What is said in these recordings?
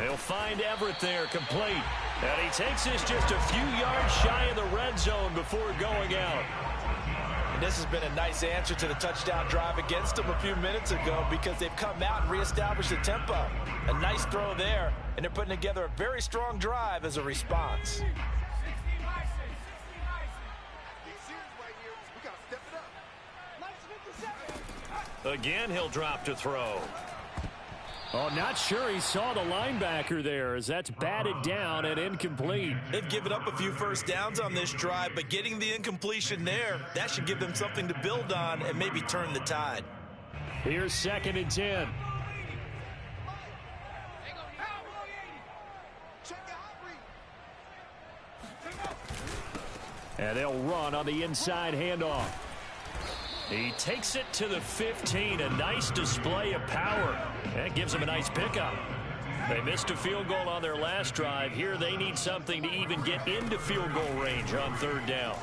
He'll find Everett there, complete. And he takes this just a few yards shy of the red zone before going out. And this has been a nice answer to the touchdown drive against them a few minutes ago because they've come out and reestablished the tempo. A nice throw there, and they're putting together a very strong drive as a response. Again, he'll drop to throw. Oh, not sure he saw the linebacker there as that's batted down and incomplete. They've given up a few first downs on this drive, but getting the incompletion there, that should give them something to build on and maybe turn the tide. Here's 2nd and 10. And they'll run on the inside handoff. He takes it to the 15. A nice display of power. That gives him a nice pickup. They missed a field goal on their last drive. Here they need something to even get into field goal range on 3rd down.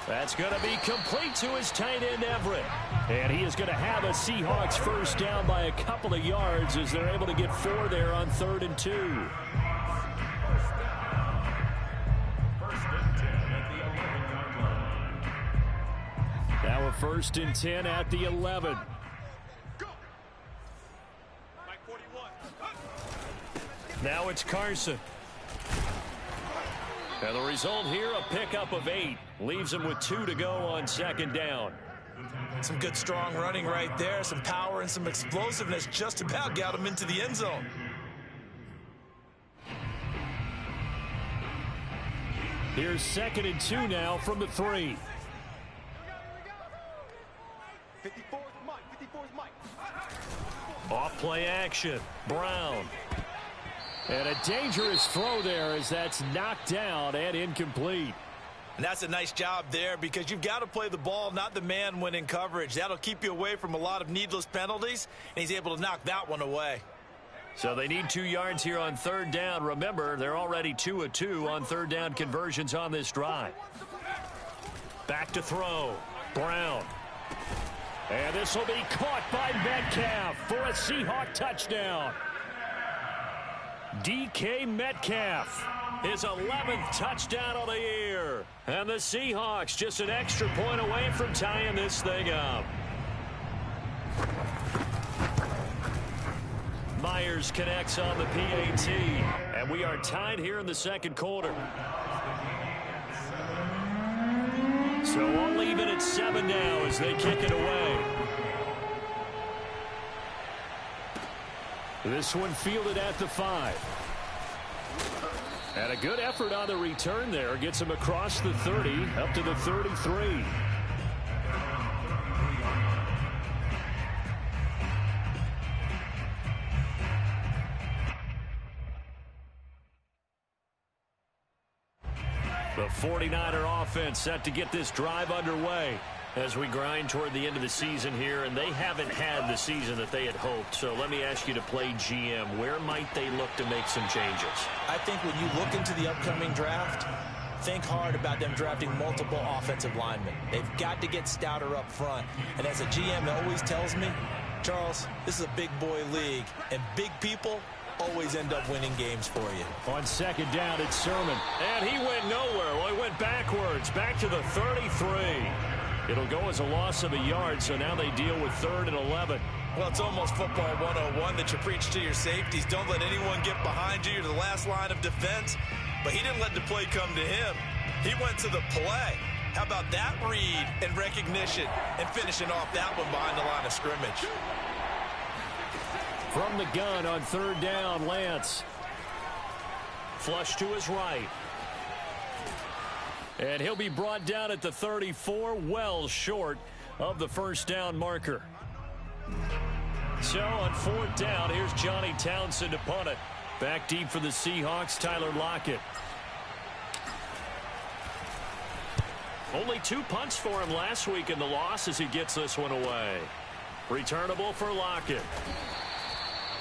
That's going to be complete to his tight end, Everett. And he is going to have a Seahawks first down by a couple of yards as they're able to get 4 there on 3rd and 2. Now a 1st and 10 at the 11. Now it's Carson. And the result here, a pickup of 8. Leaves him with 2 to go on 2nd down. Some good strong running right there. Some power and some explosiveness just about got him into the end zone. Here's 2nd and 2 now from the 3. 54's Mike. Off play action. Brown. And a dangerous throw there as that's knocked down and incomplete. And that's a nice job there because you've got to play the ball, not the man when in coverage. That'll keep you away from a lot of needless penalties, and he's able to knock that one away. So they need 2 yards here on 3rd down. Remember, they're already 2 of 2 on 3rd down conversions on this drive. Back to throw. Brown. And this will be caught by Metcalf for a Seahawk touchdown. DK Metcalf, his 11th touchdown of the year. And the Seahawks just an extra point away from tying this thing up. Myers connects on the PAT. And we are tied here in the 2nd quarter. So all even at 7 now as they kick it away. This one fielded at the 5. And a good effort on the return there. Gets him across the 30, up to the 33. The 49er offense set to get this drive underway as we grind toward the end of the season here, and they haven't had the season that they had hoped. So let me ask you to play GM. Where might they look to make some changes? I think when you look into the upcoming draft, think hard about them drafting multiple offensive linemen. They've got to get stouter up front. And as a GM always tells me, Charles, this is a big boy league, and big people always end up winning games for you. On 2nd down, it's Sermon. And he went nowhere. Well, he went backwards, back to the 33. It'll go as a loss of a yard, so now they deal with 3rd and 11. Well, it's almost football 101 that you preach to your safeties. Don't let anyone get behind you. You're the last line of defense. But he didn't let the play come to him. He went to the play. How about that read and recognition and finishing off that one behind the line of scrimmage? From the gun on 3rd down, Lance. Flush to his right. And he'll be brought down at the 34, well short of the first down marker. So on 4th down, here's Johnny Townsend to punt it. Back deep for the Seahawks, Tyler Lockett. Only 2 punts for him last week in the loss as he gets this one away. Returnable for Lockett.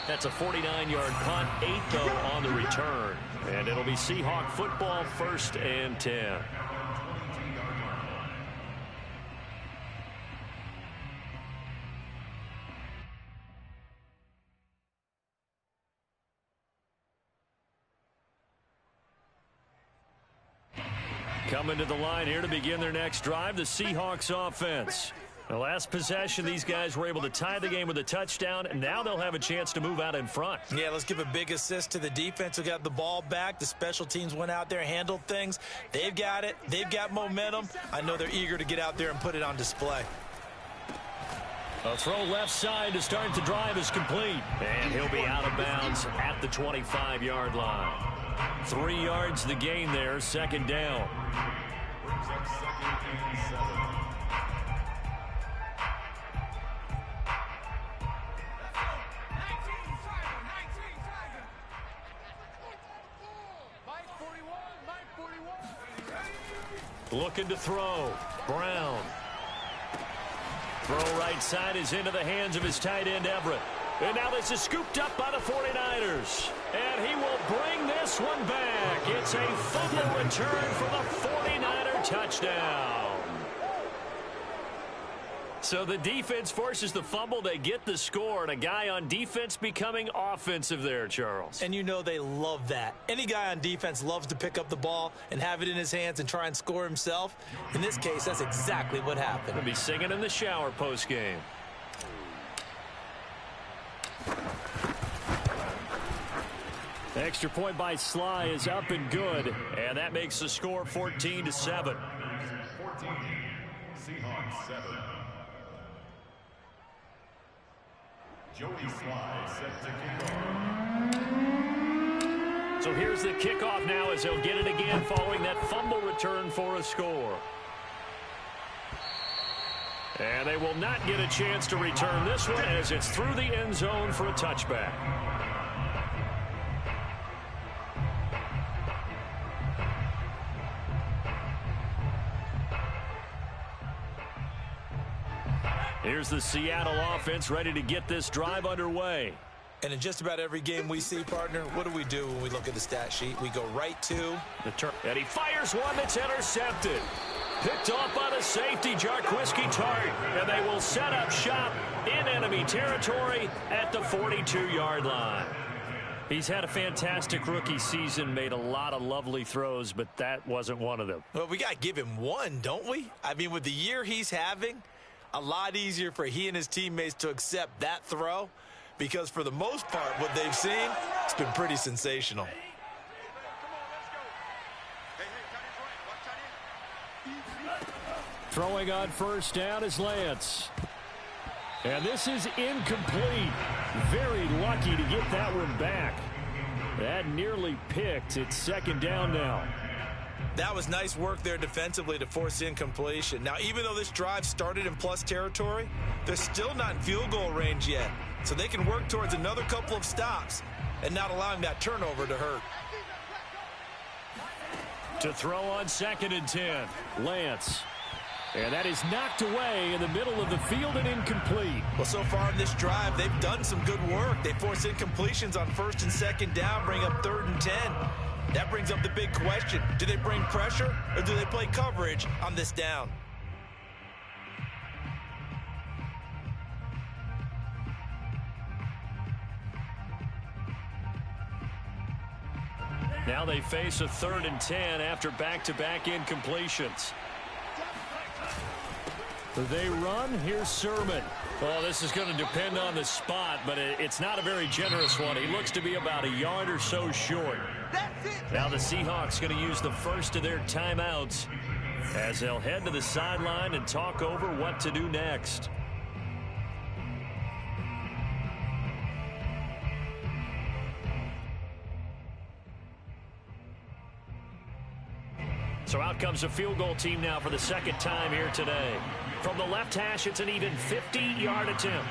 That's a 49-yard punt, 8 though on the return. And it'll be Seahawk football, 1st and 10. Coming to the line here to begin their next drive, the Seahawks offense. The last possession, these guys were able to tie the game with a touchdown, and now they'll have a chance to move out in front. Yeah, let's give a big assist to the defense who got the ball back. The special teams went out there, handled things. They've got it. They've got momentum. I know they're eager to get out there and put it on display. A throw left side to start the drive is complete. And he'll be out of bounds at the 25-yard line. 3 yards the gain there, second down. Looking to throw. Brown. Throw right side is into the hands of his tight end, Everett. And now this is scooped up by the 49ers. And he will bring this one back. It's a fumble return for the 49er touchdown. So the defense forces the fumble. They get the score, and a guy on defense becoming offensive there, Charles. And you know they love that. Any guy on defense loves to pick up the ball and have it in his hands and try and score himself. In this case, that's exactly what happened. He'll be singing in the shower post-game. Extra point by Sly is up and good, and that makes the score 14-7. 14, Seahawks 7. Joey Sly set to kick off. So here's the kickoff now as they'll get it again following that fumble return for a score. And they will not get a chance to return this one as it's through the end zone for a touchback. Here's the Seattle offense ready to get this drive underway. And in just about every game we see, partner, what do when we look at the stat sheet? We go right to the turn. And he fires one that's intercepted. Picked off by the safety, Jarquiski Tart. And they will set up shop in enemy territory at the 42-yard line. He's had a fantastic rookie season, made a lot of lovely throws, but that wasn't one of them. Well, we got to give him one, don't we? I mean, with the year he's having, a lot easier for he and his teammates to accept that throw because for the most part, what they've seen, it's been pretty sensational. Throwing on first down is Lance. And this is incomplete. Very lucky to get that one back. That nearly picked. It's second down now. That was nice work there defensively to force incompletion. Now, even though this drive started in plus territory, they're still not in field goal range yet. So they can work towards another couple of stops and not allowing that turnover to hurt. To throw on 2nd and 10, Lance. And that is knocked away in the middle of the field and incomplete. Well, so far in this drive, they've done some good work. They force incompletions on 1st and 2nd down, bring up 3rd and 10. That brings up the big question. Do they bring pressure or do they play coverage on this down? Now they face a 3rd and 10 after back-to-back incompletions. They run. Here's Sermon. Well, this is going to depend on the spot, but it's not a very generous one. He looks to be about a yard or so short. Now the Seahawks going to use the first of their timeouts as they'll head to the sideline and talk over what to do next. So out comes the field goal team now for the second time here today. From the left hash, it's an even 50-yard attempt.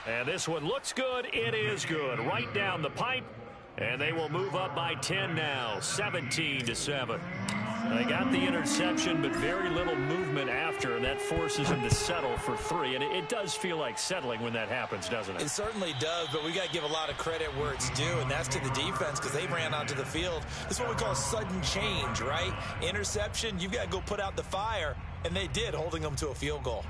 And this one looks good. It is good. Right down the pipe. And they will move up by 10 now, 17-7. They got the interception, but very little movement after, and that forces them to settle for 3. And it does feel like settling when that happens, doesn't it? It certainly does, but we got to give a lot of credit where it's due, and that's to the defense because they ran onto the field. This is what we call a sudden change, right? Interception, you've got to go put out the fire, and they did, holding them to a field goal.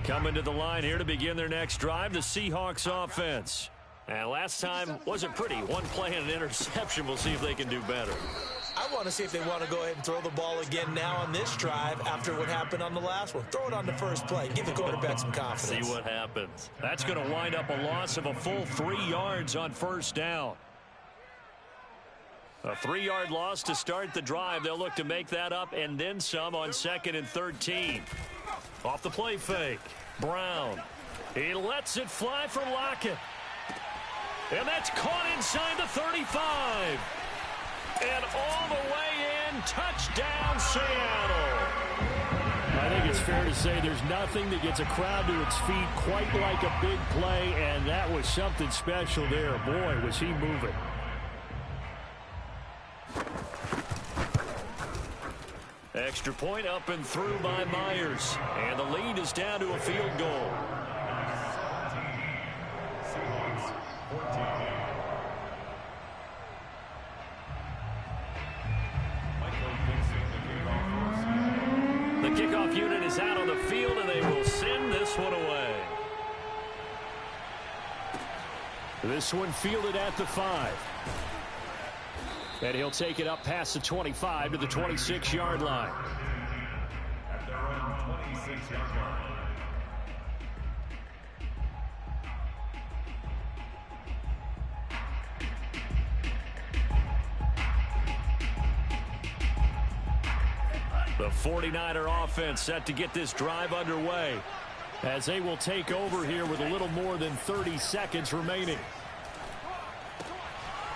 Coming to the line here to begin their next drive, the Seahawks offense. And last time wasn't pretty. One play and an interception. We'll see if they can do better. I want to see if they want to go ahead and throw the ball again now on this drive after what happened on the last one. Throw it on the first play. Give the quarterback some confidence. See what happens. That's going to wind up a loss of a full 3 yards on first down. A 3-yard loss to start the drive. They'll look to make that up and then some on 2nd and 13. Off the play fake. Brown. He lets it fly for Lockett. And that's caught inside the 35. And all the way in, touchdown Seattle. I think it's fair to say there's nothing that gets a crowd to its feet quite like a big play, and that was something special there. Boy, was he moving. Extra point up and through by Myers. And the lead is down to a field goal. The kickoff unit is out on the field, and they will send this one away. This one fielded at the 5. And he'll take it up past the 25 to the 26-yard line. At their own 26-yard line. The 49er offense set to get this drive underway as they will take over here with a little more than 30 seconds remaining.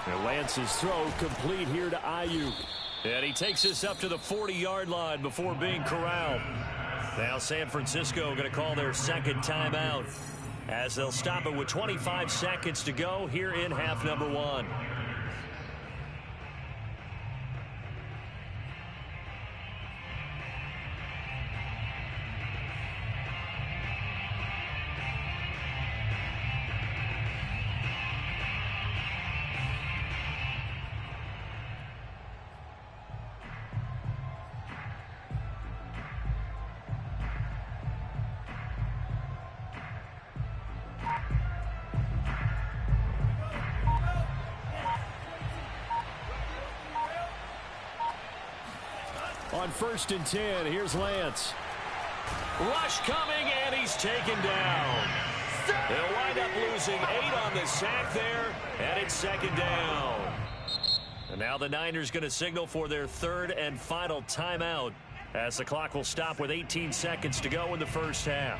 And Lance's throw complete here to Ayuk. And he takes this up to the 40-yard line before being corralled. Now San Francisco going to call their second timeout as they'll stop it with 25 seconds to go here in half number 1. On 1st and 10, here's Lance. Rush coming, and he's taken down. They'll wind up losing 8 on the sack there, and it's 2nd down. And now the Niners going to signal for their 3rd and final timeout as the clock will stop with 18 seconds to go in the first half.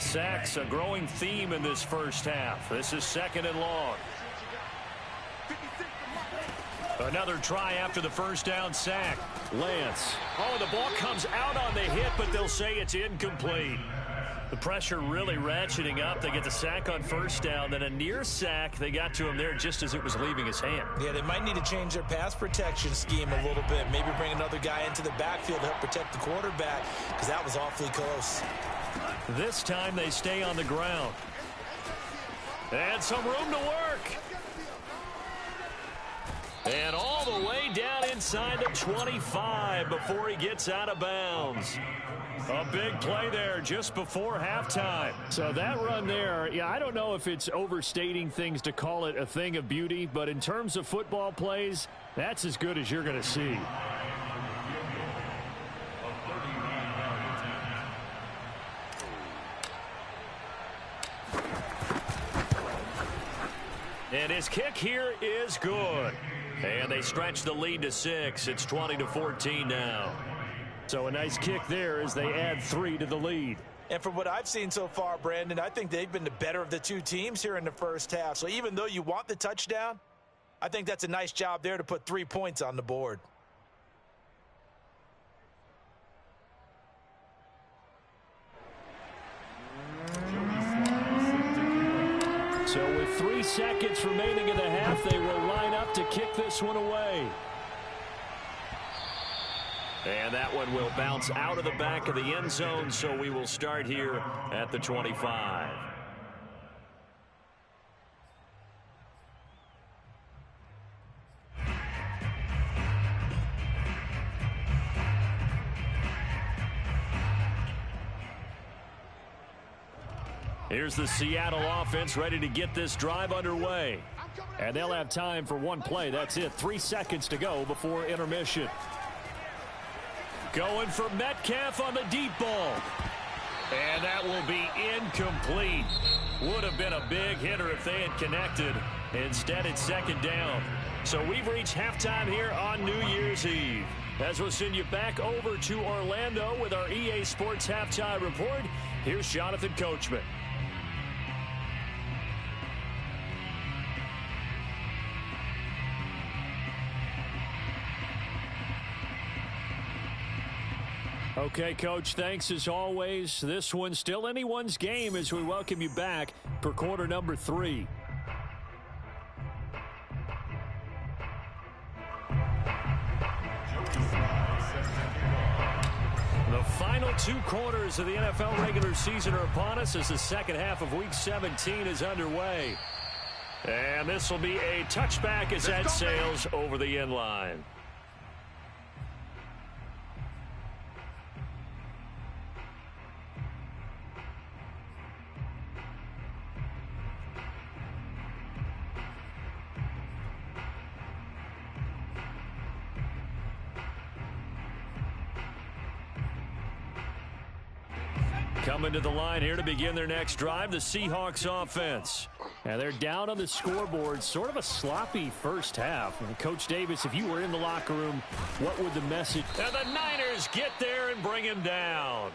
Sacks, a growing theme in this first half. This is 2nd and long. Another try after the first down sack. Lance. Oh, the ball comes out on the hit, but they'll say it's incomplete. The pressure really ratcheting up. They get the sack on first down, then a near sack. They got to him there just as it was leaving his hand. Yeah, they might need to change their pass protection scheme a little bit. Maybe bring another guy into the backfield to help protect the quarterback, because that was awfully close. This time they stay on the ground. And some room to work. And all the way down inside the 25 before he gets out of bounds. A big play there just before halftime. So that run there, yeah, I don't know if it's overstating things to call it a thing of beauty, but in terms of football plays, that's as good as you're going to see. And his kick here is good. And they stretch the lead to 6. It's 20-14 now. So a nice kick there as they add 3 to the lead. And from what I've seen so far, Brandon, I think they've been the better of the two teams here in the first half. So even though you want the touchdown, I think that's a nice job there to put 3 points on the board. So with 3 seconds remaining in the half, they will line up to kick this one away. And that one will bounce out of the back of the end zone, so we will start here at the 25. Here's the Seattle offense ready to get this drive underway. And they'll have time for one play. That's it. 3 seconds to go before intermission. Going for Metcalf on the deep ball. And that will be incomplete. Would have been a big hitter if they had connected. Instead, it's second down. So we've reached halftime here on New Year's Eve. As we'll send you back over to Orlando with our EA Sports Halftime Report, here's Jonathan Coachman. Okay, Coach, thanks as always. This one's still anyone's game as we welcome you back for quarter number 3. The final 2 quarters of the NFL regular season are upon us as the second half of Week 17 is underway. And this will be a touchback as that sails over the end line. Coming to the line here to begin their next drive, the Seahawks offense. And they're down on the scoreboard, sort of a sloppy first half. And Coach Davis, if you were in the locker room, what would the message? And the Niners get there and bring him down.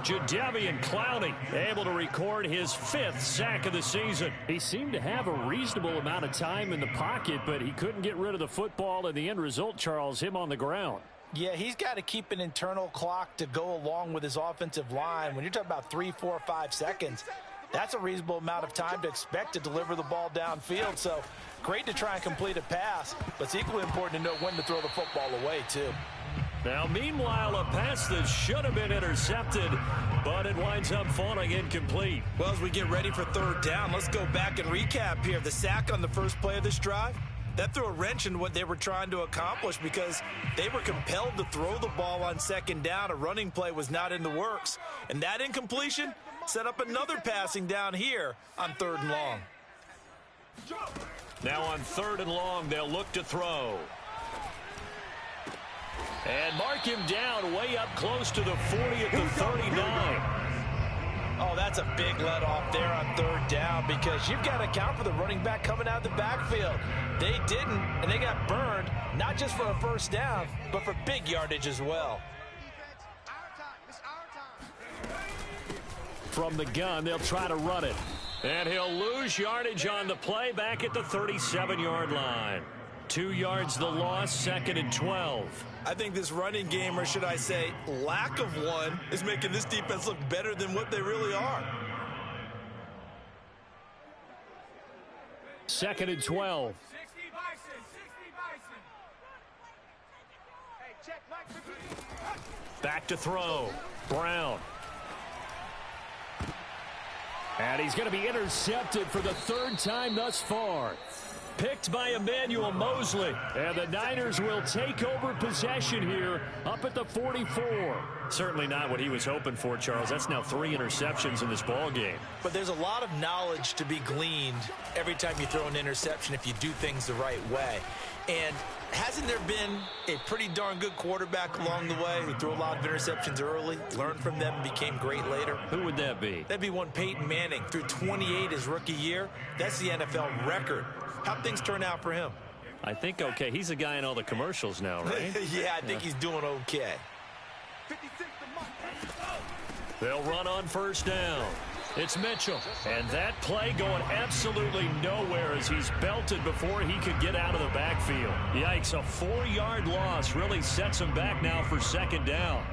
Jadeveon Clowney able to record his 5th sack of the season. He seemed to have a reasonable amount of time in the pocket, but he couldn't get rid of the football, and the end result, Charles, him on the ground. Yeah, he's got to keep an internal clock to go along with his offensive line. When you're talking about 3, 4, 5 seconds, that's a reasonable amount of time to expect to deliver the ball downfield. So great to try and complete a pass, but it's equally important to know when to throw the football away, too. Now, meanwhile, a pass that should have been intercepted, but it winds up falling incomplete. Well, as we get ready for third down, let's go back and recap here. The sack on the first play of this drive, that threw a wrench in what they were trying to accomplish because they were compelled to throw the ball on second down. A running play was not in the works. And that incompletion set up another passing down here on 3rd and long. Now on 3rd and long, they'll look to throw. And mark him down way up close to the 40 at the 39. Oh, that's a big let off there on 3rd down because you've got to account for the running back coming out of the backfield. They didn't, and they got burned, not just for a first down, but for big yardage as well. From the gun, they'll try to run it. And he'll lose yardage on the play back at the 37-yard line. 2 yards the loss, 2nd and 12. I think this running game, or should I say lack of one, is making this defense look better than what they really are. 2nd and 12. Back to throw. Brown. And he's going to be intercepted for the 3rd time thus far. Picked by Emmanuel Mosley. And the Niners will take over possession here up at the 44. Certainly not what he was hoping for, Charles. That's now 3 interceptions in this ball game. But there's a lot of knowledge to be gleaned every time you throw an interception if you do things the right way. And hasn't there been a pretty darn good quarterback along the way who threw a lot of interceptions early, learned from them, and became great later? Who would that be? That'd be one Peyton Manning. Threw 28 his rookie year. That's the NFL record. How'd things turn out for him? I think okay. He's the guy in all the commercials now, right? Yeah, I think he's doing okay. They'll run on 1st down. It's Mitchell. And that play going absolutely nowhere as he's belted before he could get out of the backfield. Yikes, a 4-yard loss really sets him back now for 2nd down.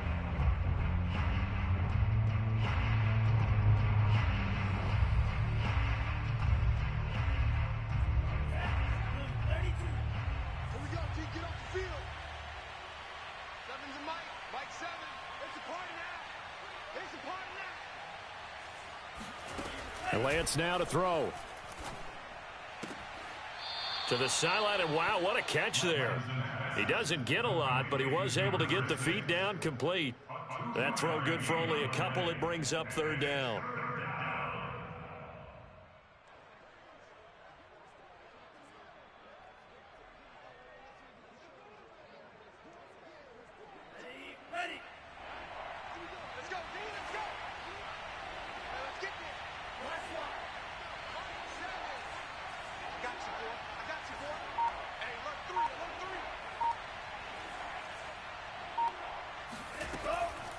And Lance now to throw. To the sideline, and wow, what a catch there. He doesn't get a lot, but he was able to get the feet down complete. That throw good for only a couple. It brings up 3rd down.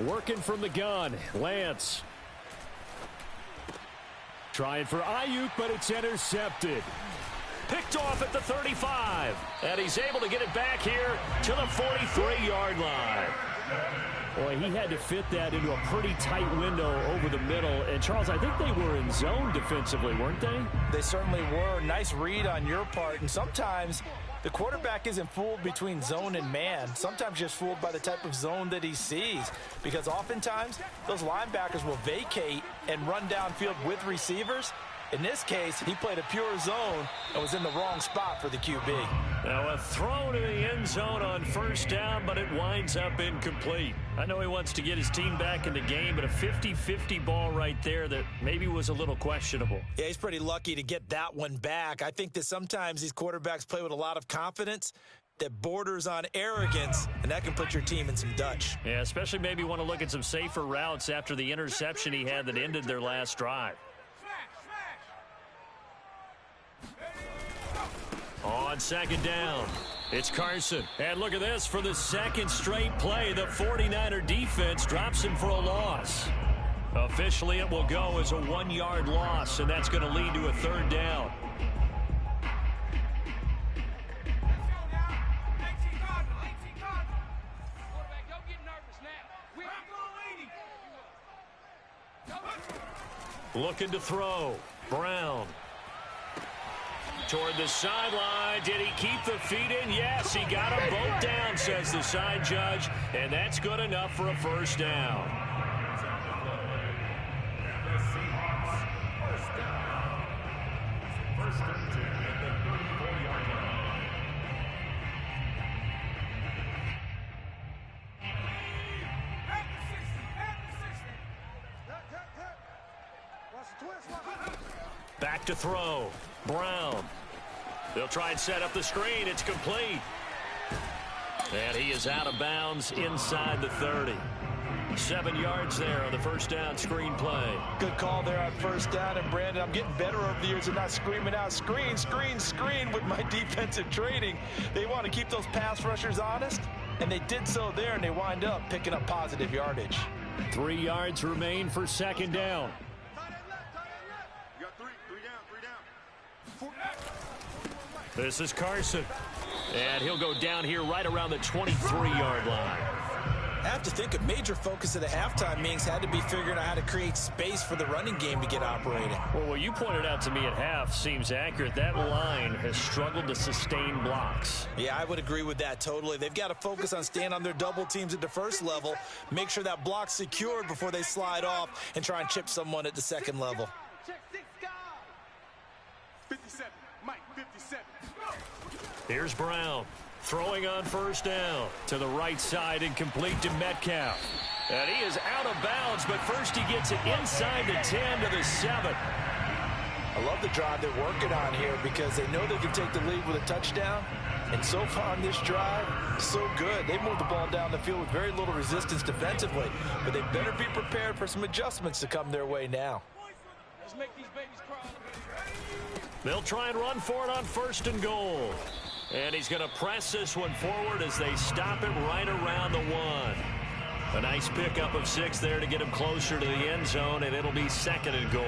Working from the gun, Lance. Trying for Ayuk, but it's intercepted. Picked off at the 35. And he's able to get it back here to the 43-yard line. Boy, he had to fit that into a pretty tight window over the middle. And, Charles, I think they were in zone defensively, weren't they? They certainly were. Nice read on your part. And sometimes the quarterback isn't fooled between zone and man. Sometimes just fooled by the type of zone that he sees. Because oftentimes, those linebackers will vacate and run downfield with receivers. In this case, he played a pure zone and was in the wrong spot for the QB. Now a throw to the end zone on first down, but it winds up incomplete. I know he wants to get his team back in the game, but a 50-50 ball right there that maybe was a little questionable. Yeah, he's pretty lucky to get that one back. I think that sometimes these quarterbacks play with a lot of confidence that borders on arrogance, and that can put your team in some Dutch. Yeah, especially maybe want to look at some safer routes after the interception he had that ended their last drive. On second down, it's Carson. And look at this. For the second straight play, the 49er defense drops him for a loss. Officially, it will go as a 1-yard loss, and that's going to lead to a third down. Looking to throw. Brown. Toward the sideline. Did he keep the feet in? Yes, he got them both down, says the side judge. And that's good enough for a first down. First and 10 at the 34-yard line. Back to throw. Brown. They'll try and set up the screen. It's complete. And he is out of bounds inside the 30. 7 yards there on the first down screen play. Good call there on first down. And, Brandon, I'm getting better over the years of not screaming out, screen, screen, screen with my defensive training. They want to keep those pass rushers honest, and they did so there, and they wind up picking up positive yardage. 3 yards remain for second down. You got three down. This is Carson. And he'll go down here right around the 23-yard line. I have to think a major focus of the halftime meetings had to be figuring out how to create space for the running game to get operating. Well, what you pointed out to me at half seems accurate. That line has struggled to sustain blocks. Yeah, I would agree with that totally. They've got to focus on staying on their double teams at the first level, make sure that block's secured before they slide off and try and chip someone at the second level. Check 6 guys. 57. Mike, 57. Here's Brown. Throwing on first down to the right side and complete to Metcalf. And he is out of bounds, but first he gets it inside the 10 to the 7. I love the drive they're working on here because they know they can take the lead with a touchdown. And so far on this drive, so good. They moved the ball down the field with very little resistance defensively. But they better be prepared for some adjustments to come their way now. Let's make these babies cry. They'll try and run for it on first and goal. And he's going to press this one forward as they stop it right around the 1. A nice pickup of 6 there to get him closer to the end zone, and it'll be second and goal.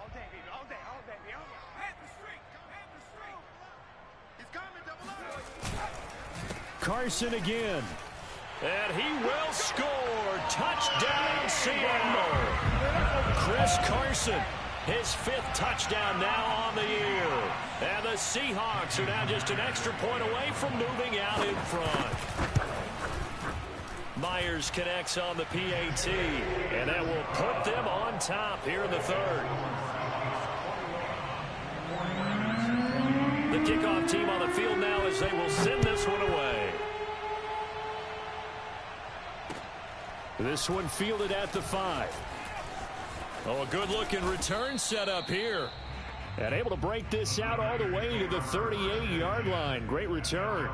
All day, baby. All day. All day, baby. Head the street. Head the street. He's coming, double up. Carson again. And he will score. Touchdown, Seattle. Chris Carson, his 5th touchdown now on the year. And the Seahawks are now just an extra point away from moving out in front. Myers connects on the PAT, and that will put them on top here in the 3rd. The kickoff team on the field now as they will send this one away. This one fielded at the 5. Oh, a good-looking return set up here. And able to break this out all the way to the 38-yard line. Great return.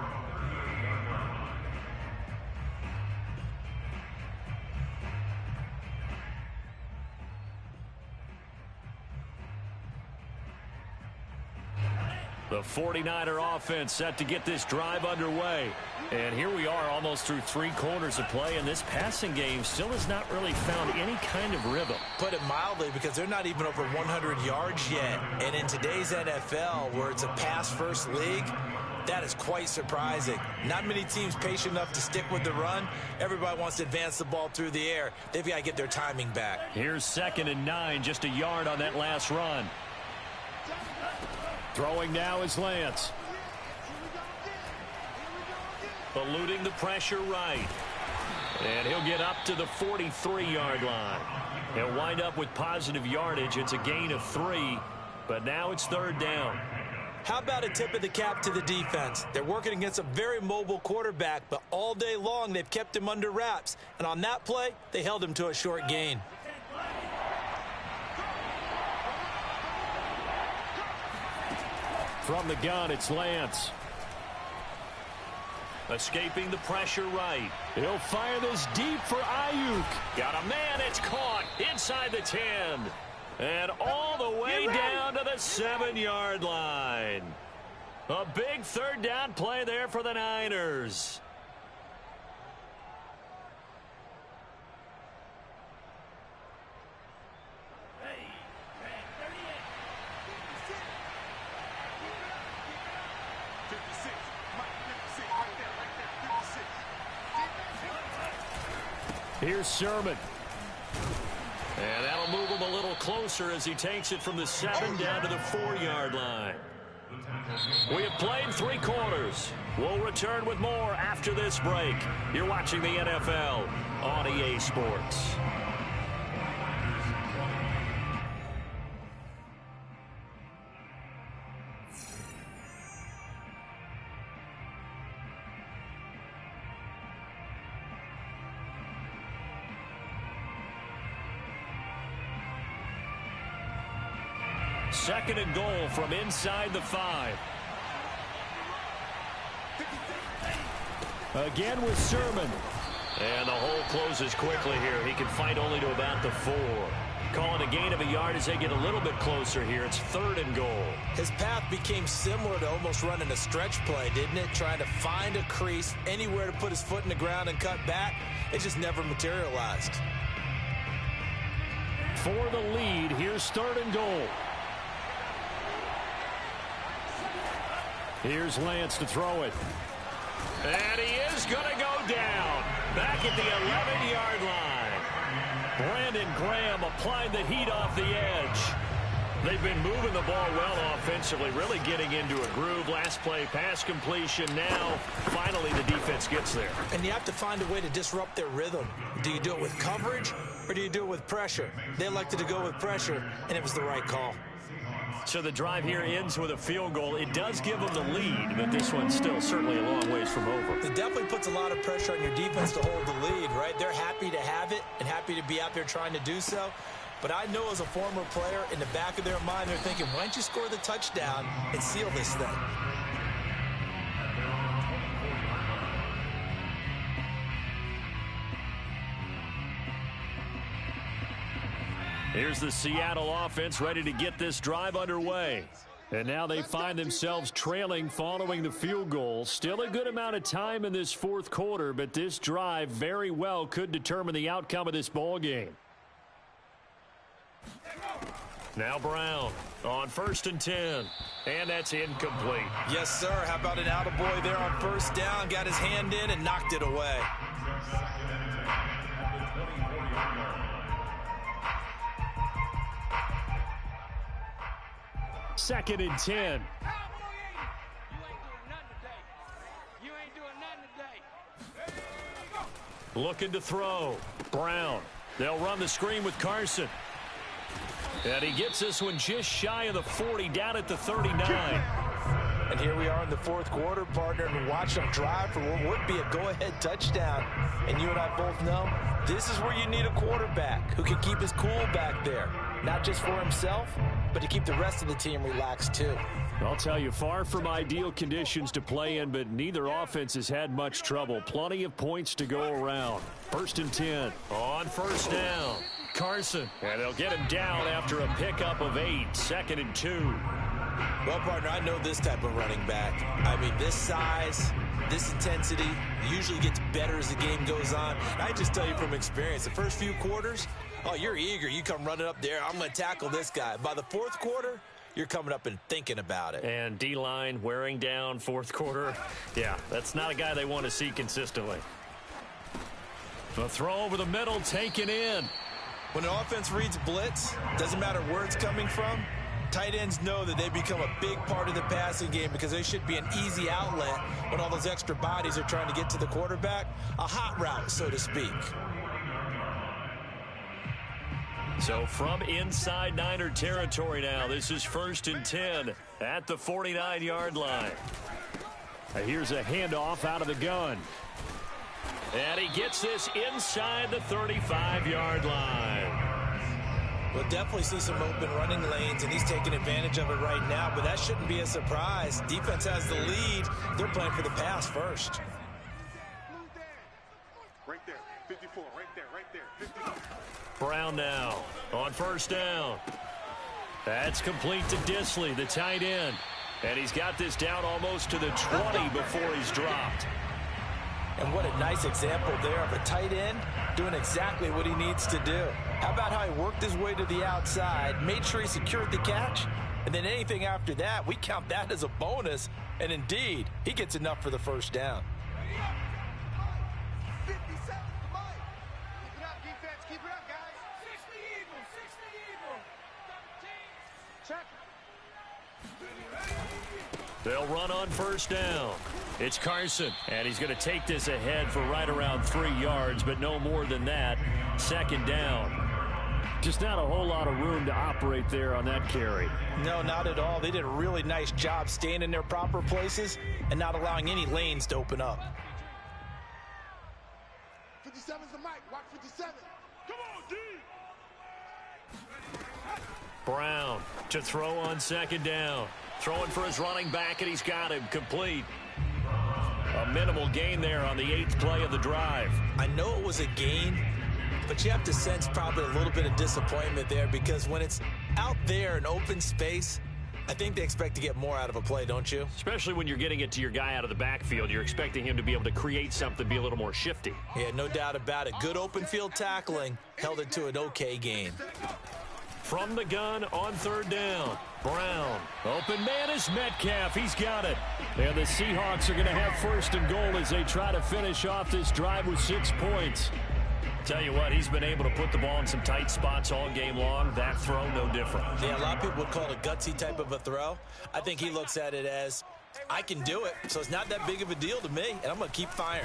The 49er offense set to get this drive underway. And here we are almost through 3 quarters of play, and this passing game still has not really found any kind of rhythm. Put it mildly, because they're not even over 100 yards yet. And in today's NFL, where it's a pass-first league, that is quite surprising. Not many teams patient enough to stick with the run. Everybody wants to advance the ball through the air. They've got to get their timing back. Here's 2nd and 9, just a yard on that last run. Throwing now is Lance. Eluding the pressure right. And he'll get up to the 43-yard line. He'll wind up with positive yardage. It's a gain of 3, but now it's 3rd down. How about a tip of the cap to the defense? They're working against a very mobile quarterback, but all day long they've kept him under wraps. And on that play, they held him to a short gain. From the gun, it's Lance. Escaping the pressure right. He'll fire this deep for Ayuk. Got a man, it's caught inside the 10. And all the way down to the 7-yard line. A big 3rd down play there for the Niners. Here's Sherman. And that'll move him a little closer as he takes it from the 7 down to the 4-yard line. We have played 3 quarters. We'll return with more after this break. You're watching the NFL on EA Sports. Second and goal from inside the 5. Again with Sherman. And the hole closes quickly here. He can fight only to about the 4. Calling a gain of a yard as they get a little bit closer here. It's 3rd and goal. His path became similar to almost running a stretch play, didn't it? Trying to find a crease, anywhere to put his foot in the ground and cut back. It just never materialized. For the lead, here's 3rd and goal. Here's Lance to throw it. And he is going to go down. Back at the 11-yard line. Brandon Graham applying the heat off the edge. They've been moving the ball well offensively, really getting into a groove. Last play, pass completion. Now, finally, the defense gets there. And you have to find a way to disrupt their rhythm. Do you do it with coverage, or do you do it with pressure? They elected to go with pressure, and it was the right call. So the drive here ends with a field goal. It does give them the lead, but this one's still certainly a long ways from over. It definitely puts a lot of pressure on your defense to hold the lead, right? They're happy to have it and happy to be out there trying to do so. But I know as a former player, in the back of their mind, they're thinking, why don't you score the touchdown and seal this thing? Here's the Seattle offense ready to get this drive underway. And now they find themselves trailing following the field goal. Still a good amount of time in this 4th quarter, but this drive very well could determine the outcome of this ball game. Now Brown on 1st and 10. And that's incomplete. Yes, sir. How about an attaboy there on 1st down? Got his hand in and knocked it away. Second and 10. Looking to throw. Brown. They'll run the screen with Carson. And he gets this one just shy of the 40, down at the 39. And here we are in the 4th quarter, partner, and watch them drive for what would be a go-ahead touchdown. And you and I both know this is where you need a quarterback who can keep his cool back there. Not just for himself, but to keep the rest of the team relaxed too. I'll tell you, far from ideal conditions to play in, but neither offense has had much trouble. Plenty of points to go around. 1st and 10. On 1st down. Carson. And they'll get him down after a pickup of 8. 2nd and 2. Well, partner, I know this type of running back. I mean, this size, this intensity usually gets better as the game goes on. And I just tell you from experience, the first few quarters, oh, you're eager. You come running up there, I'm going to tackle this guy. By the fourth quarter, you're coming up and thinking about it. And D-line wearing down fourth quarter. Yeah, that's not a guy they want to see consistently. The throw over the middle, taken in. When an offense reads blitz, doesn't matter where it's coming from, tight ends know that they become a big part of the passing game because they should be an easy outlet when all those extra bodies are trying to get to the quarterback. A hot route, so to speak. So from inside Niner territory now, this is 1st and 10 at the 49-yard line. Here's a handoff out of the gun. And he gets this inside the 35-yard line. We'll definitely see some open running lanes, and he's taking advantage of it right now, but that shouldn't be a surprise. Defense has the lead. They're playing for the pass first. Right there, 54, right there, 54. Brown now on 1st down. That's complete to Disley, the tight end. And he's got this down almost to the 20 before he's dropped. And what a nice example there of a tight end doing exactly what he needs to do. How about how he worked his way to the outside, made sure he secured the catch, and then anything after that, we count that as a bonus. And indeed, he gets enough for the first down. 57, come on. Keep it up, defense, keep it up, guys. 60 Eagles, 60 Eagles. 13. Check. They'll run on 1st down. It's Carson, and he's going to take this ahead for right around 3 yards, but no more than that. 2nd down. Just not a whole lot of room to operate there on that carry. No, not at all. They did a really nice job staying in their proper places and not allowing any lanes to open up. 57's the mic. Watch 57. Come on, D. Brown to throw on 2nd down. Throwing for his running back, and he's got him complete. A minimal gain there on the 8th play of the drive. I know it was a gain, but you have to sense probably a little bit of disappointment there because when it's out there in open space, I think they expect to get more out of a play, don't you? Especially when you're getting it to your guy out of the backfield. You're expecting him to be able to create something, be a little more shifty. Yeah, no doubt about it. Good open field tackling held it to an okay gain. From the gun on 3rd down. Brown. Open man is Metcalf. He's got it. And the Seahawks are going to have 1st and goal as they try to finish off this drive with 6 points. Tell you what, he's been able to put the ball in some tight spots all game long. That throw, no different. Yeah, a lot of people would call it a gutsy type of a throw. I think he looks at it as, I can do it, so it's not that big of a deal to me, and I'm going to keep firing.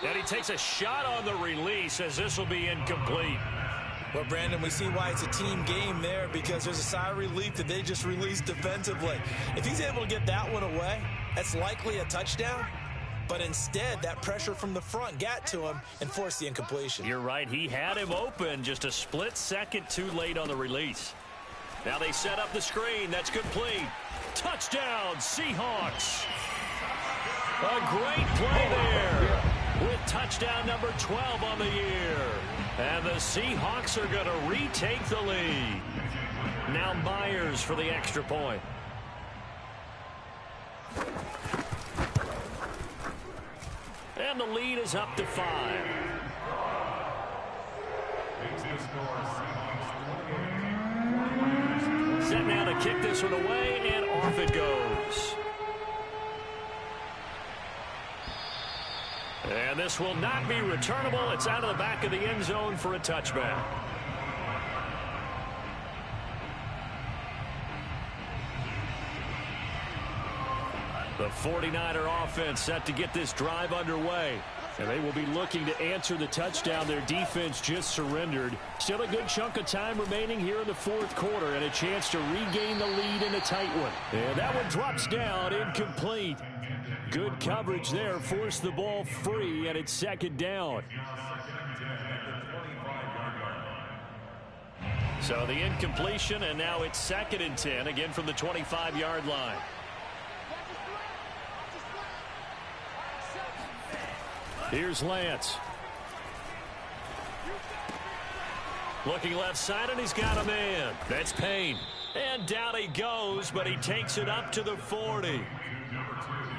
And he takes a shot on the release as this will be incomplete. Well, Brandon, we see why it's a team game there because there's a sigh of relief that they just released defensively. If he's able to get that one away, that's likely a touchdown. But instead, that pressure from the front got to him and forced the incompletion. You're right. He had him open just a split second too late on the release. Now they set up the screen. That's complete. Touchdown, Seahawks. A great play there with touchdown number 12 on the year. And the Seahawks are going to retake the lead. Now Myers for the extra point. And the lead is up to 5. Set now to kick this one away, and off it goes. And this will not be returnable. It's out of the back of the end zone for a touchback. The 49er offense set to get this drive underway. And they will be looking to answer the touchdown their defense just surrendered. Still a good chunk of time remaining here in the 4th quarter and a chance to regain the lead in a tight one. And that one drops down, incomplete. Good coverage there, forced the ball free, and it's 2nd down. So the incompletion, and now it's 2nd and 10, again from the 25-yard line. Here's Lance. Looking left side, and he's got a man. That's Payne. And down he goes, but he takes it up to the 40.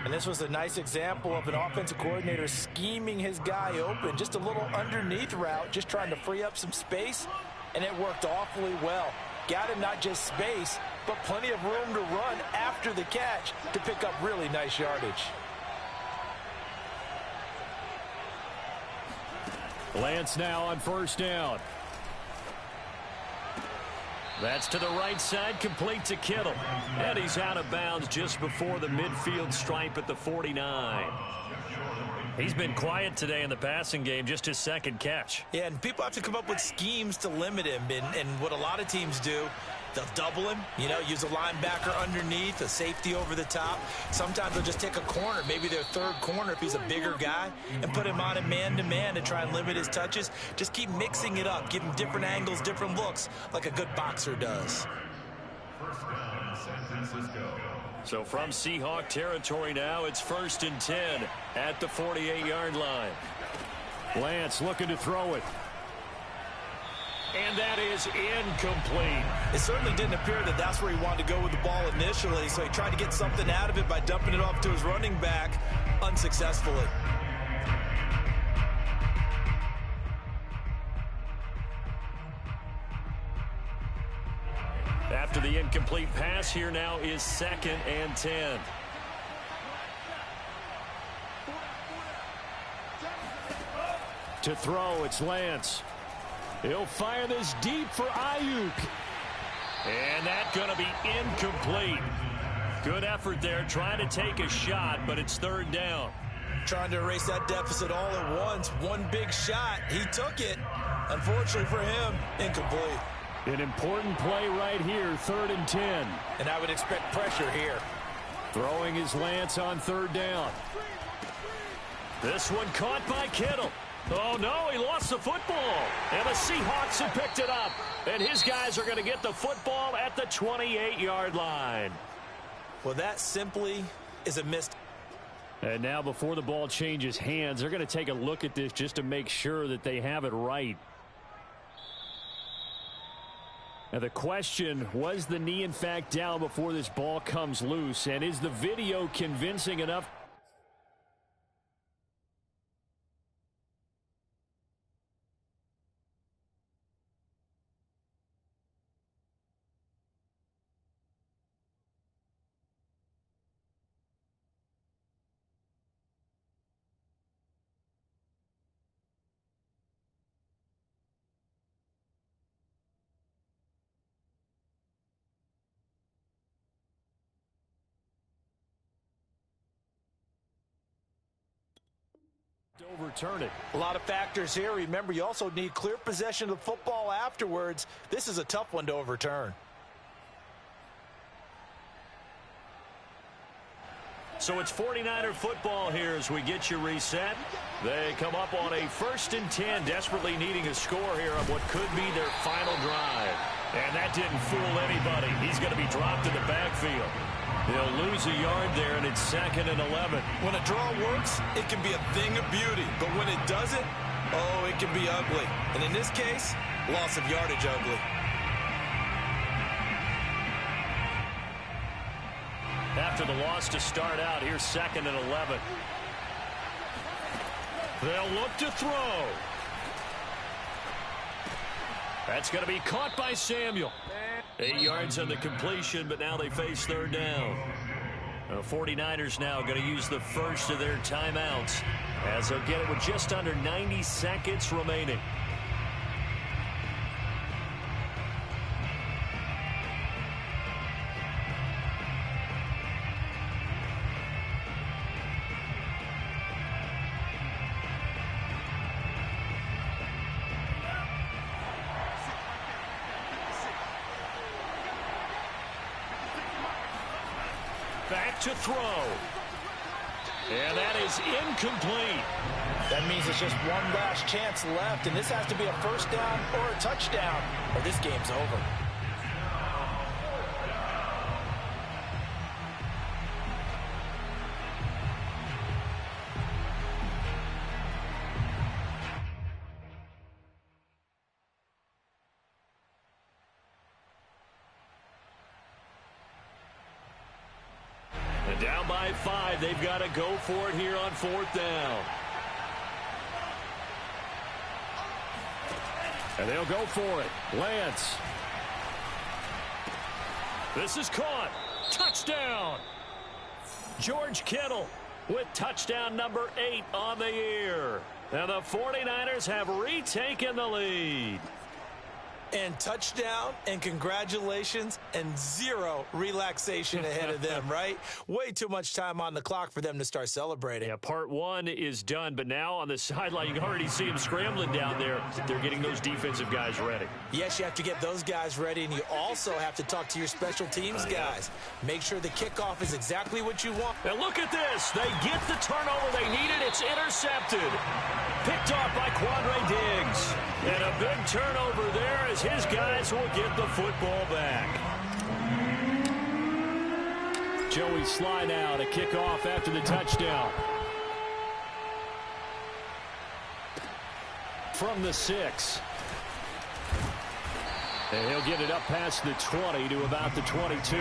And this was a nice example of an offensive coordinator scheming his guy open. Just a little underneath route, just trying to free up some space, and it worked awfully well. Got him not just space, but plenty of room to run after the catch to pick up really nice yardage. Lance now on first down. That's to the right side, complete to Kittle. And he's out of bounds just before the midfield stripe at the 49. He's been quiet today in the passing game, just his second catch. Yeah, and people have to come up with schemes to limit him. And what a lot of teams do, they'll double him, use a linebacker underneath, a safety over the top. Sometimes they'll just take a corner, maybe their third corner if he's a bigger guy, and put him on a man-to-man to try and limit his touches. Just keep mixing it up, give him different angles, different looks, like a good boxer does. First down, San Francisco. So from Seahawk territory now, it's 1st and 10 at the 48-yard line. Lance looking to throw it. And that is incomplete. It certainly didn't appear that that's where he wanted to go with the ball initially, so he tried to get something out of it by dumping it off to his running back unsuccessfully. After the incomplete pass, here now is 2nd and 10. To throw, it's Lance. He'll fire this deep for Ayuk. And that's going to be incomplete. Good effort there, trying to take a shot, but it's 3rd down. Trying to erase that deficit all at once. One big shot. He took it. Unfortunately for him, incomplete. An important play right here, 3rd and 10. And I would expect pressure here. Throwing his Lance on 3rd down. This one caught by Kittle. Oh, no, he lost the football. And the Seahawks have picked it up. And his guys are going to get the football at the 28-yard line. Well, that simply is a missed. And now before the ball changes hands, they're going to take a look at this just to make sure that they have it right. Now the question, was the knee in fact down before this ball comes loose? And is the video convincing enough? Overturn it. A lot of factors here. Remember, you also need clear possession of the football afterwards. This is a tough one to overturn. So it's 49er football here as we get you reset. They come up on a 1st and 10, desperately needing a score here on what could be their final drive. And that didn't fool anybody. He's going to be dropped in the backfield. They'll lose a yard there, and it's 2nd and 11. When a draw works, it can be a thing of beauty. But when it doesn't, oh, it can be ugly. And in this case, loss of yardage ugly. After the loss to start out, here's 2nd and 11. They'll look to throw. That's going to be caught by Samuel. 8 yards on the completion, but now they face 3rd down. The 49ers now going to use the first of their timeouts as they'll get it with just under 90 seconds remaining. Back to throw. And that is incomplete. That means it's just one last chance left, and this has to be a 1st down or a touchdown, or this game's over. Down by 5. They've got to go for it here on 4th down. And they'll go for it. Lance. This is caught. Touchdown. George Kittle with touchdown number 8 on the year. And the 49ers have retaken the lead. And touchdown and congratulations and zero relaxation ahead of them, right? Way too much time on the clock for them to start celebrating. Yeah, part 1 is done, but now on the sideline, you can already see them scrambling down there. They're getting those defensive guys ready. Yes, you have to get those guys ready, and you also have to talk to your special teams guys. Make sure the kickoff is exactly what you want. And look at this. They get the turnover they needed. It's intercepted. Picked off by Quandre Diggs. And a big turnover there as his guys will get the football back. Joey Sly now to kick off after the touchdown. From the 6. And he'll get it up past the 20 to about the 22.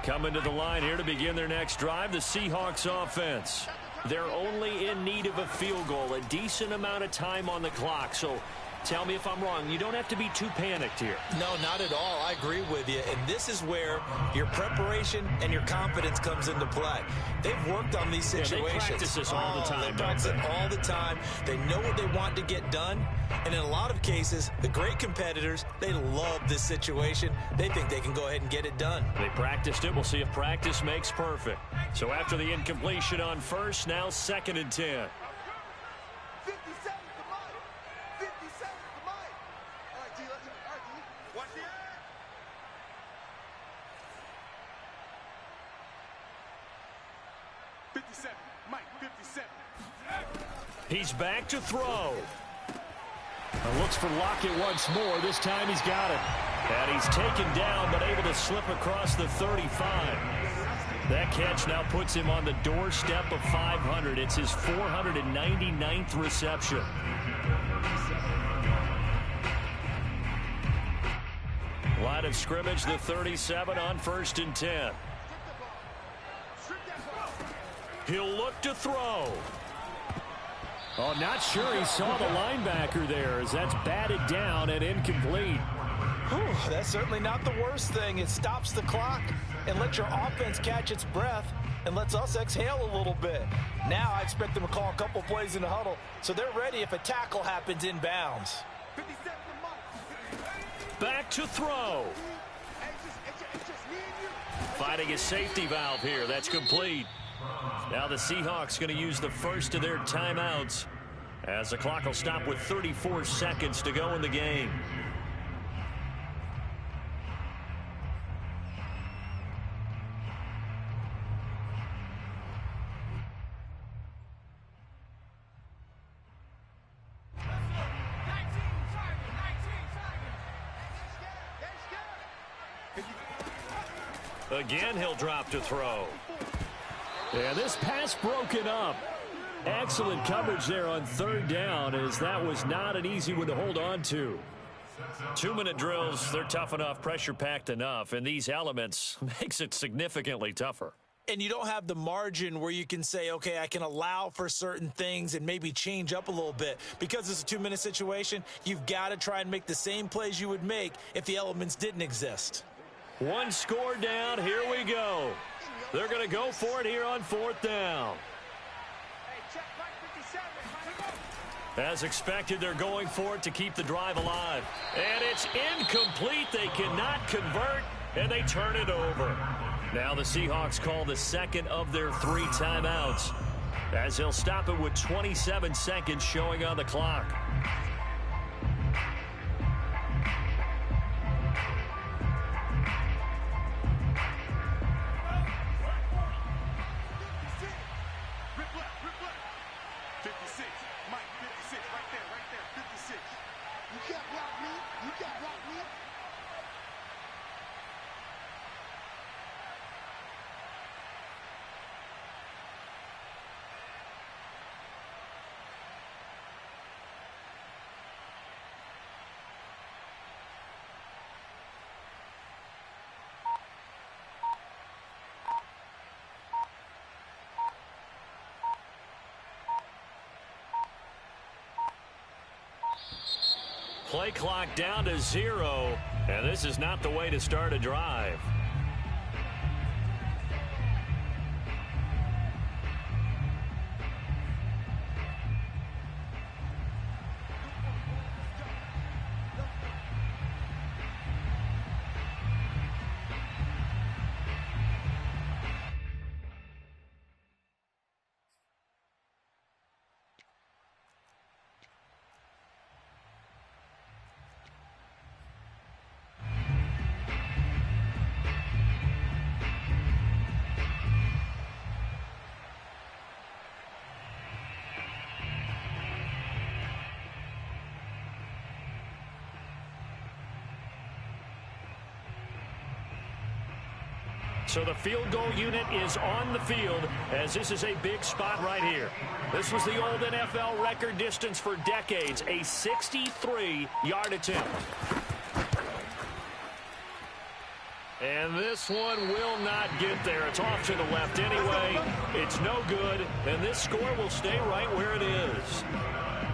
Coming to the line here to begin their next drive, the Seahawks offense. They're only in need of a field goal, a decent amount of time on the clock. So tell me if I'm wrong. You don't have to be too panicked here. No, not at all. I agree with you. And this is where your preparation and your confidence comes into play. They've worked on these situations. They practice this all the time. They practice it all the time. They know what they want to get done. And in a lot of cases, the great competitors, they love this situation. They think they can go ahead and get it done. They practiced it. We'll see if practice makes perfect. So after the incompletion on first, now 2nd and 10. 57 to Mike. 57 to Mike. All right, D. All right, D. Watch the air. Mike, 57. He's back to throw. Looks for Lockett once more. This time he's got it. And he's taken down, but able to slip across the 35. That catch now puts him on the doorstep of 500. It's his 499th reception. Line of scrimmage, the 37 on 1st and 10. He'll look to throw. Oh, not sure he saw the linebacker there as that's batted down and incomplete. Whew, that's certainly not the worst thing. It stops the clock and lets your offense catch its breath and lets us exhale a little bit. Now I expect them to call a couple plays in the huddle so they're ready if a tackle happens inbounds. Back to throw. Finding his safety valve here. That's complete. Now the Seahawks going to use the first of their timeouts as the clock will stop with 34 seconds to go in the game. Again, he'll drop to throw. And this pass broken up. Excellent coverage there on 3rd down, as that was not an easy one to hold on to. 2-minute drills, they're tough enough, pressure-packed enough, and these elements makes it significantly tougher. And you don't have the margin where you can say, okay, I can allow for certain things and maybe change up a little bit. Because it's a 2-minute situation, you've got to try and make the same plays you would make if the elements didn't exist. One score down, here we go. They're going to go for it here on 4th down. As expected, they're going for it to keep the drive alive. And it's incomplete. They cannot convert, and they turn it over. Now the Seahawks call the second of their 3 timeouts, as they'll stop it with 27 seconds showing on the clock. Play clock down to 0, and this is not the way to start a drive. So the field goal unit is on the field, as this is a big spot right here. This was the old NFL record distance for decades, a 63-yard attempt. And this one will not get there. It's off to the left anyway. It's no good, and this score will stay right where it is.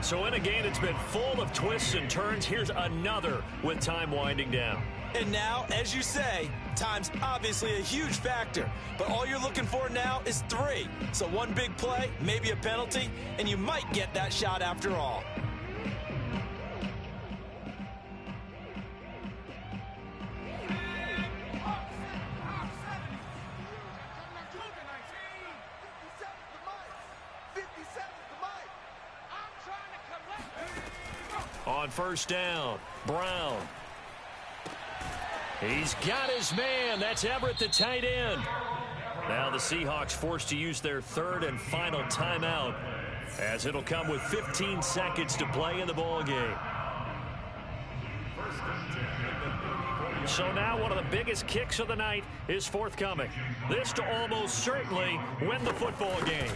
So in a game that's been full of twists and turns, here's another with time winding down. And now, as you say, time's obviously a huge factor. But all you're looking for now is 3. So one big play, maybe a penalty, and you might get that shot after all. On first down, Brown. He's got his man. That's Everett, the tight end. Now the Seahawks forced to use their third and final timeout, as it'll come with 15 seconds to play in the ball game. So now one of the biggest kicks of the night is forthcoming. This to almost certainly win the football game.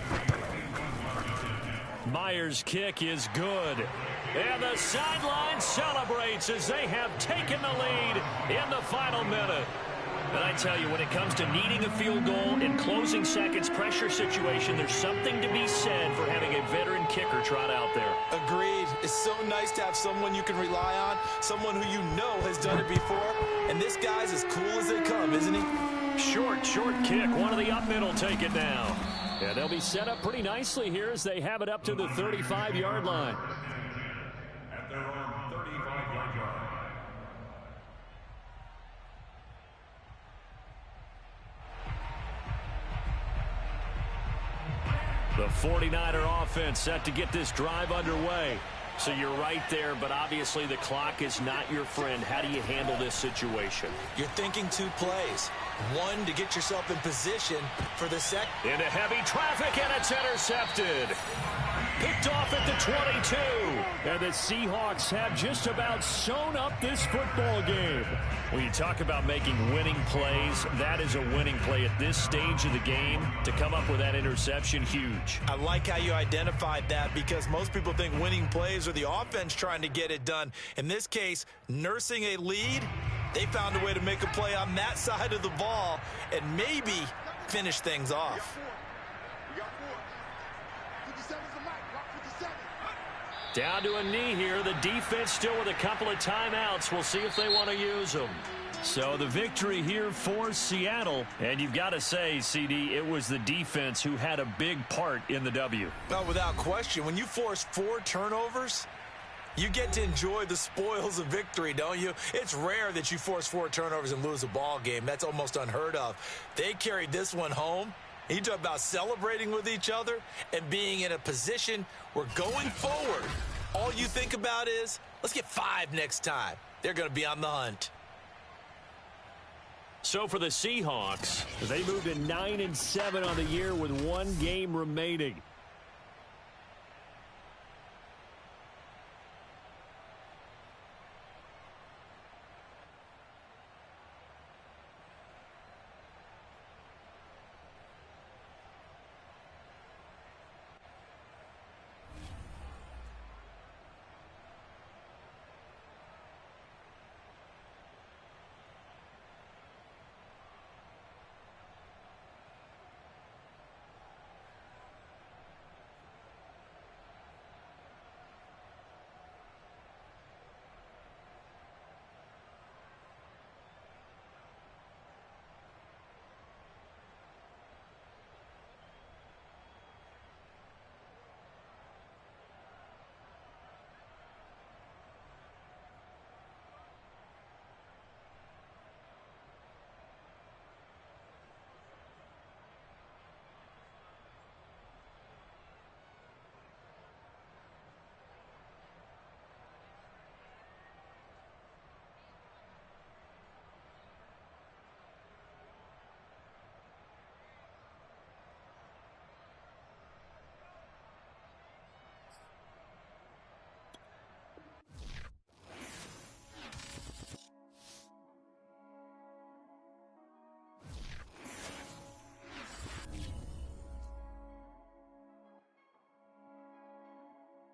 Myers' kick is good. And the sideline celebrates as they have taken the lead in the final minute. And I tell you, when it comes to needing a field goal in closing seconds pressure situation, there's something to be said for having a veteran kicker trot out there. Agreed. It's so nice to have someone you can rely on, someone who you know has done it before. And this guy's as cool as they come, isn't he? Short kick. One of the up middle take it down. Yeah, they'll be set up pretty nicely here as they have it up to the 35-yard line. At their own 35-yard line. The 49er offense set to get this drive underway. So you're right there, but obviously the clock is not your friend. How do you handle this situation? You're thinking 2 plays. One, to get yourself in position for the second. Into heavy traffic, and it's intercepted. Picked off at the 22. And the Seahawks have just about sewn up this football game. When you talk about making winning plays, that is a winning play at this stage of the game. To come up with that interception, huge. I like how you identified that, because most people think winning plays are the offense trying to get it done. In this case, nursing a lead, they found a way to make a play on that side of the ball and maybe finish things off. Down to a knee here. The defense still with a couple of timeouts. We'll see if they want to use them. So the victory here for Seattle. And you've got to say, CD, it was the defense who had a big part in the W. Well, without question, when you force 4 turnovers, you get to enjoy the spoils of victory, don't you? It's rare that you force 4 turnovers and lose a ball game. That's almost unheard of. They carried this one home. You talk about celebrating with each other and being in a position where going forward, all you think about is, let's get 5 next time. They're going to be on the hunt. So for the Seahawks, they moved to 9-7 on the year with 1 game remaining.